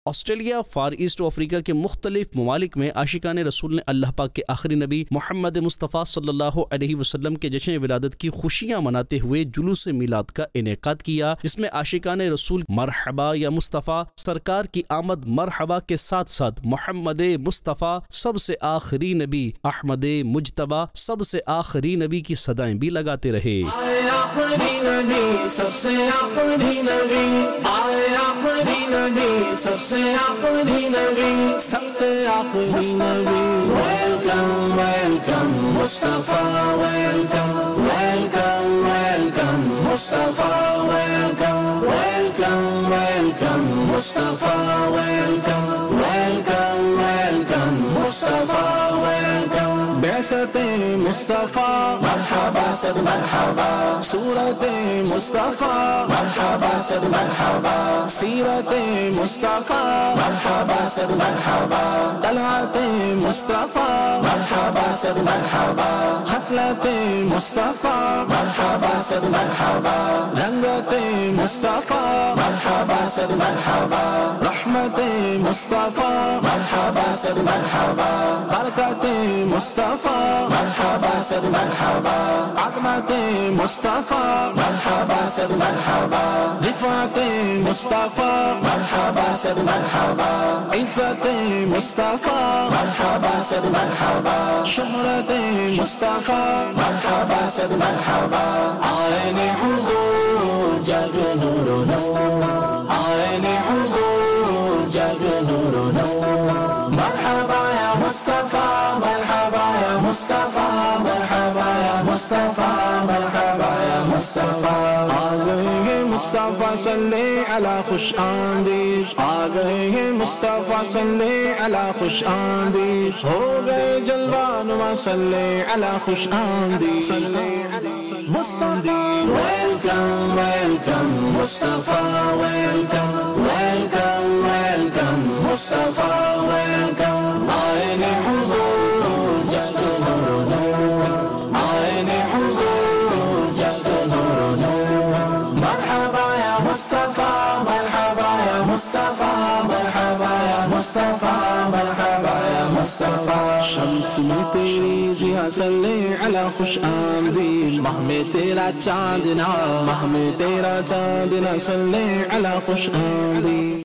Australia, for asset و افریقہ کے مختلف ممالک میں عاشقان رسول نے اللہ پاک کے آخری نبی محمد مصطفیٰ صلی اللہ علیہ وسلم کے جشن ولادت کی خوشیاں مناتے ہوئے جلوس میلاد کا انعقاد کیا، جس میں عاشقان رسول مرحبا یا مصطفیٰ سرکار کی آمد مرحبا کے ساتھ ساتھ محمد مصطفیٰ سب سے آخری نبی، احمد مجتبی سب سے آخری نبی کی صدائیں بھی لگاتے رہے۔ سب سے آخری نبی، ویلکم ویلکم مصطفیٰ، ویلکم ویلکم ویلکم مصطفیٰ، ویلکم ویلکم ویلکم مصطفیٰ، ویلکم ویلکم ویلکم مصطفیٰ، ویلکم بعثت مصطفیٰ، مرحبا صد مرحبا، صورت مصطفیٰ، مرحبا صد مرحبا، سیرت مصطفیٰ، مرحبا صد مرحبا، طلعت مصطفیٰ، مرحبا صد مرحبا، خصلت مصطفیٰ، مرحبا صد مرحبا، رنگت مصطفیٰ، مرحبا صد مرحبا، رحمت مصطفیٰ، مرحبا صد مرحبا، برکت مصطفیٰ، مرحبا صد مرحبا، عظمت مصطفیٰ، مرحبا صد مرحبا، رفعت مصطفیٰ، مرحبا صد مرحبا، عزت مصطفیٰ، مرحبا صد مرحبا، شہرت مصطفیٰ، مرحبا صد مرحبا، آئین حضور جگ نور و نور، آئین حضور جگ نور و نور، مرحبا یا مصطفیٰ، مرحبا یا مصطفیٰ، مرحبا یا مصطفیٰ، مرحبا یا مصطفیٰ، آ گئے ہیں مصطفیٰ صلی علی خوش آمدید، آ گئے ہیں مصطفیٰ صلی علی خوش آمدید، ہو گئے جلوہ نما صلی علی خوش آمدید، مصطفیٰ، ویلکم ویلکم مصطفیٰ، ویلکم ویلکم ویلکم مصطفیٰ، ویلکم آئین حضور جگ نور و نور، آئین حضور جگ نور و نور، مرحبا یا مصطفیٰ، مرحبا یا مصطفیٰ، مرحبا یا مصطفیٰ، مرحبا یا مصطفیٰ، شمس میں تیری ضیاء صلی علی خوش آمدید، ماہ میں تیرا چاندنا، ماہ میں تیرا چاندنا صلی علی خوش آمدید۔